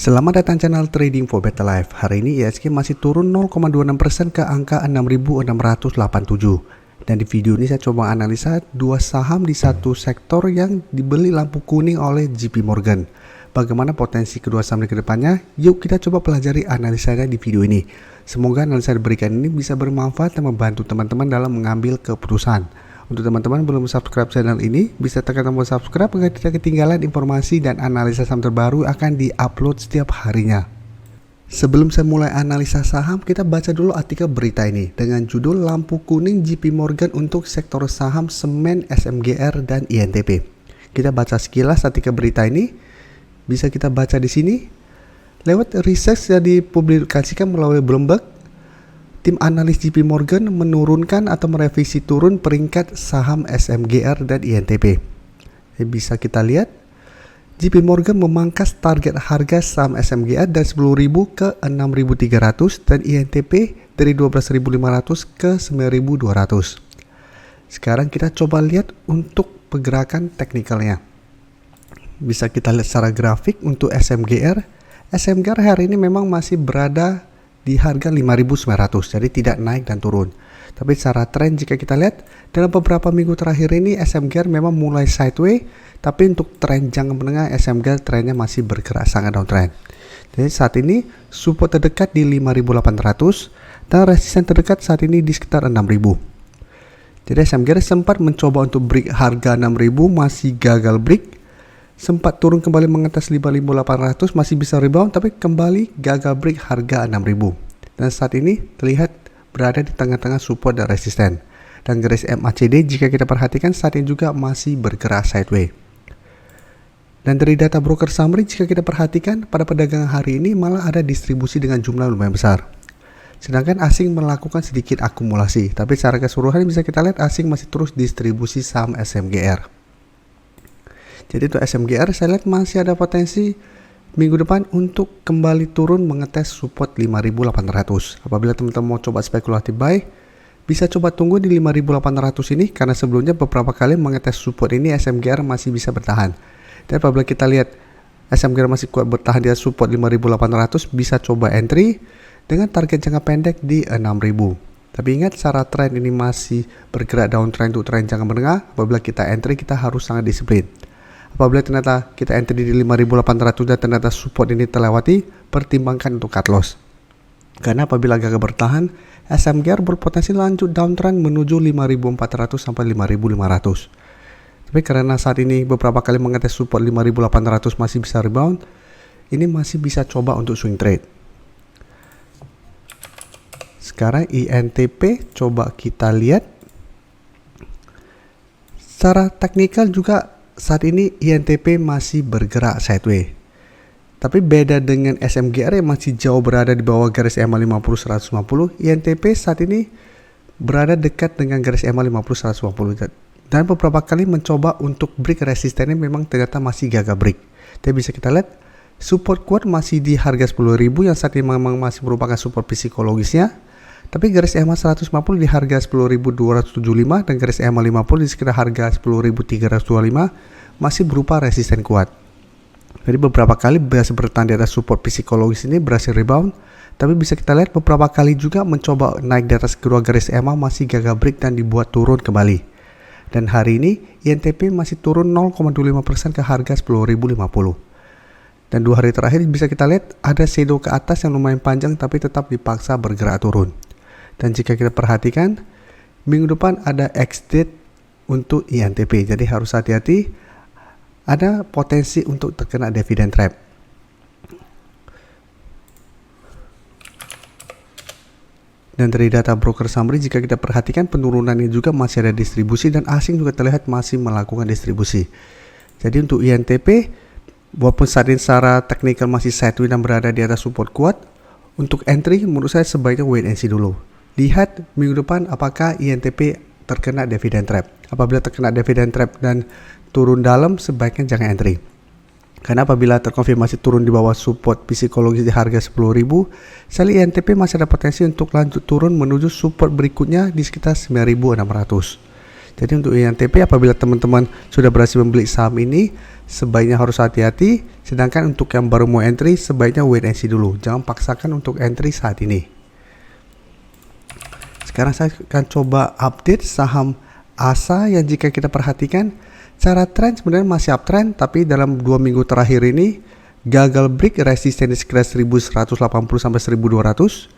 Selamat datang channel Trading for Better Life. Hari ini IHSG masih turun 0,26% ke angka 6.687. Dan di video ini saya coba analisa dua saham di satu sektor yang dibeli lampu kuning oleh JP Morgan. Bagaimana potensi kedua saham ke depannya? Yuk kita coba pelajari analisanya di video ini. Semoga analisa yang diberikan ini bisa bermanfaat dan membantu teman-teman dalam mengambil keputusan. Untuk teman-teman belum subscribe channel ini, bisa tekan tombol subscribe agar tidak ketinggalan informasi dan analisa saham terbaru akan di-upload setiap harinya. Sebelum saya mulai analisa saham, kita baca dulu artikel berita ini dengan judul Lampu Kuning JP Morgan untuk sektor saham semen, SMGR, dan INTP. Kita baca sekilas artikel berita ini, bisa kita baca di sini. Lewat research yang dipublikasikan melalui Bloomberg, tim analis JP Morgan menurunkan atau merevisi turun peringkat saham SMGR dan INTP. Bisa kita lihat, JP Morgan memangkas target harga saham SMGR dari 10.000 ke 6.300 dan INTP dari 12.500 ke 9.200. Sekarang kita coba lihat untuk pergerakan teknikalnya. Bisa kita lihat secara grafik untuk SMGR. SMGR hari ini memang masih berada di harga 5.900, jadi tidak naik dan turun. Tapi secara tren jika kita lihat dalam beberapa minggu terakhir ini SMGR memang mulai sideways, tapi untuk tren jangka menengah SMGR trennya masih bergerak sangat downtrend. Jadi saat ini support terdekat di 5.800 dan resisten terdekat saat ini di sekitar 6.000. Jadi SMGR sempat mencoba untuk break harga 6.000, masih gagal break. Sempat turun kembali mengatas 5.800, masih bisa rebound tapi kembali gagal break harga 6.000. Dan saat ini terlihat berada di tengah-tengah support dan resisten. Dan garis MACD jika kita perhatikan saat ini juga masih bergerak sideways. Dan dari data broker summary jika kita perhatikan pada perdagangan hari ini malah ada distribusi dengan jumlah lumayan besar. Sedangkan asing melakukan sedikit akumulasi, tapi secara keseluruhan bisa kita lihat asing masih terus distribusi saham SMGR. Jadi untuk SMGR saya lihat masih ada potensi minggu depan untuk kembali turun mengetes support 5.800. Apabila teman-teman mau coba spekulatif buy, bisa coba tunggu di 5.800 ini karena sebelumnya beberapa kali mengetes support ini SMGR masih bisa bertahan. Dan apabila kita lihat SMGR masih kuat bertahan di support 5.800, bisa coba entry dengan target jangka pendek di 6.000. Tapi ingat secara tren ini masih bergerak downtrend untuk tren jangka menengah. Apabila kita entry kita harus sangat disiplin. Apabila ternyata kita entry di 5.800 dan ternyata support ini terlewati, pertimbangkan untuk cut loss. Karena apabila gagal bertahan, SMGR berpotensi lanjut downtrend menuju 5.400 sampai 5.500. Tapi karena saat ini beberapa kali mengetes support 5.800 masih bisa rebound, ini masih bisa coba untuk swing trade. Sekarang INTP coba kita lihat. Secara teknikal juga saat ini INTP masih bergerak sideways. Tapi beda dengan SMGR yang masih jauh berada di bawah garis EMA 50-150, INTP saat ini berada dekat dengan garis EMA 50-150 dan beberapa kali mencoba untuk break resistennya memang ternyata masih gagal break. Tapi bisa kita lihat support kuat masih di harga 10.000 yang saat ini memang masih merupakan support psikologisnya. Tapi garis EMA 150 di harga 10.275 dan garis EMA 50 di sekitar harga 10.325 masih berupa resisten kuat. Jadi beberapa kali berhasil bertahan di atas support psikologis ini berhasil rebound. Tapi bisa kita lihat beberapa kali juga mencoba naik di atas kedua garis EMA masih gagal break dan dibuat turun kembali. Dan hari ini INTP masih turun 0,25% ke harga 10.050. Dan 2 hari terakhir bisa kita lihat ada shadow ke atas yang lumayan panjang tapi tetap dipaksa bergerak turun. Dan jika kita perhatikan, minggu depan ada ex-date untuk INTP. Jadi harus hati-hati, ada potensi untuk terkena dividend trap. Dan dari data broker summary, jika kita perhatikan penurunannya juga masih ada distribusi dan asing juga terlihat masih melakukan distribusi. Jadi untuk INTP, walaupun saat ini secara teknikal masih sideways dan berada di atas support kuat, untuk entry menurut saya sebaiknya wait and see dulu. Lihat minggu depan apakah INTP terkena dividend trap. Apabila terkena dividend trap dan turun dalam, sebaiknya jangan entry. Karena apabila terkonfirmasi turun di bawah support psikologis di harga 10.000, sell INTP masih ada potensi untuk lanjut turun menuju support berikutnya di sekitar 9.600. Jadi untuk INTP apabila teman-teman sudah berhasil membeli saham ini, sebaiknya harus hati-hati, sedangkan untuk yang baru mau entry sebaiknya wait and see dulu, jangan paksakan untuk entry saat ini. Sekarang saya akan coba update saham ASA yang jika kita perhatikan secara tren sebenarnya masih uptrend, tapi dalam 2 minggu terakhir ini gagal break resisten di sekitar 1180 sampai 1200,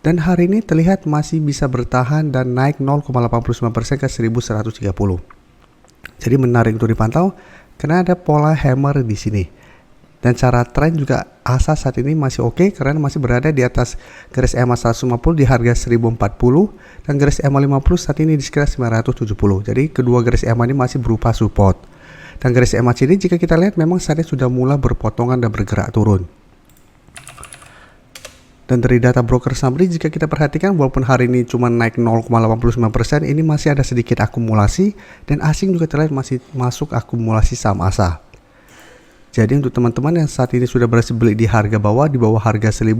dan hari ini terlihat masih bisa bertahan dan naik 0,89% ke 1130. Jadi menarik untuk dipantau karena ada pola hammer di sini. Dan cara tren juga ASA saat ini masih oke karena masih berada di atas garis EMA 150 di harga 1040 dan garis EMA 50 saat ini di sekitar 970. Jadi kedua garis EMA ini masih berupa support. Dan garis EMA ini jika kita lihat memang saat ini sudah mulai berpotongan dan bergerak turun. Dan dari data broker summary jika kita perhatikan walaupun hari ini cuma naik 0,89%, ini masih ada sedikit akumulasi dan asing juga terlihat masih masuk akumulasi saham ASA. Jadi untuk teman-teman yang saat ini sudah berhasil beli di harga bawah, di bawah harga 1000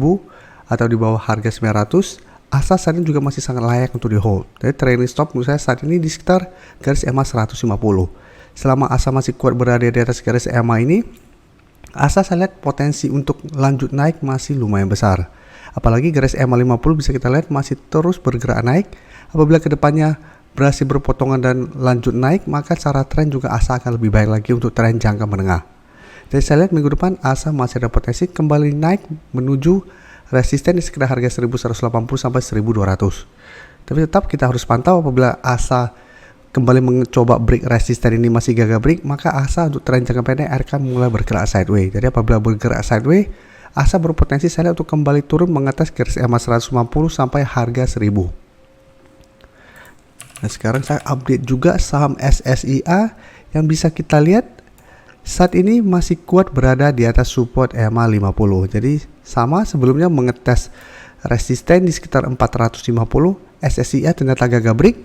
atau di bawah harga 900, ASA saat ini juga masih sangat layak untuk di hold. Jadi trailing stop menurut saya saat ini di sekitar garis EMA 150. Selama ASA masih kuat berada di atas garis EMA ini, ASA saya lihat potensi untuk lanjut naik masih lumayan besar. Apalagi garis EMA 50 bisa kita lihat masih terus bergerak naik. Apabila kedepannya berhasil berpotongan dan lanjut naik, maka secara tren juga ASA akan lebih baik lagi untuk tren jangka menengah. Jadi saya lihat minggu depan ASA masih ada potensi kembali naik menuju resisten di sekitar harga 1180 sampai 1200. Tapi tetap kita harus pantau apabila ASA kembali mencoba break resisten ini masih gagal break, maka ASA untuk tren jangka pendek akan mulai bergerak sideways. Jadi apabila bergerak sideways, ASA berpotensi saya lihat untuk kembali turun mengatas garis EMA 150 sampai harga 1000. Nah sekarang saya update juga saham SSIA yang bisa kita lihat saat ini masih kuat berada di atas support EMA 50. Jadi sama sebelumnya mengetes resisten di sekitar 450, SSIA ternyata gagal break,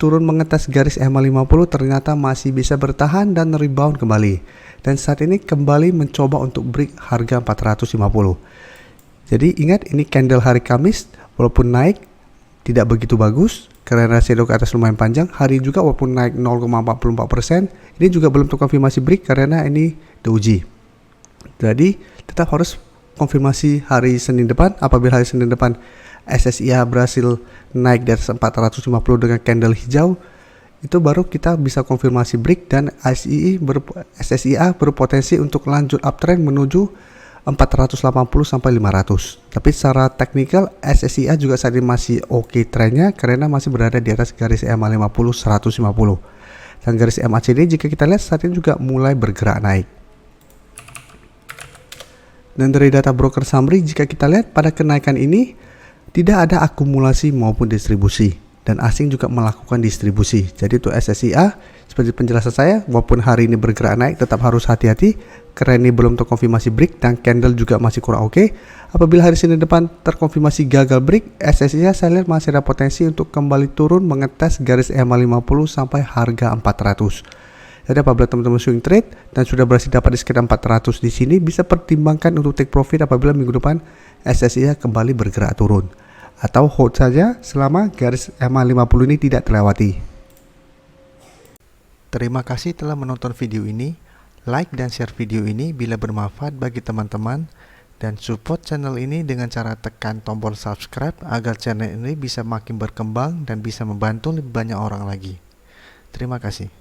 turun mengetes garis EMA 50 ternyata masih bisa bertahan dan rebound kembali. Dan saat ini kembali mencoba untuk break harga 450. Jadi ingat ini candle hari Kamis walaupun naik tidak begitu bagus karena shadow ke atas lumayan panjang. Hari juga walaupun naik 0,44%, ini juga belum terkonfirmasi break karena ini doji. Jadi tetap harus konfirmasi hari Senin depan. Apabila hari Senin depan SSIA berhasil naik dari 450 dengan candle hijau, itu baru kita bisa konfirmasi break dan SSIA berpotensi untuk lanjut uptrend menuju 480 sampai 500. Tapi secara teknikal SSIA juga saat ini masih oke trennya karena masih berada di atas garis EMA 50 150. Dan garis MACD jika kita lihat saat ini juga mulai bergerak naik. Dan dari data broker summary jika kita lihat pada kenaikan ini tidak ada akumulasi maupun distribusi dan asing juga melakukan distribusi. Jadi untuk SSIA seperti penjelasan saya, walaupun hari ini bergerak naik tetap harus hati-hati karena ini belum terkonfirmasi break dan candle juga masih kurang oke. Apabila hari Senin depan terkonfirmasi gagal break, SSIA saya lihat masih ada potensi untuk kembali turun mengetes garis EMA 50 sampai harga 400. Jadi apabila teman-teman swing trade dan sudah berhasil dapat di sekitar 400 di sini, bisa pertimbangkan untuk take profit apabila minggu depan SSIA kembali bergerak turun. Atau hold saja selama garis EMA 50 ini tidak terlewati. Terima kasih telah menonton video ini. Like dan share video ini bila bermanfaat bagi teman-teman. Dan support channel ini dengan cara tekan tombol subscribe agar channel ini bisa makin berkembang dan bisa membantu lebih banyak orang lagi. Terima kasih.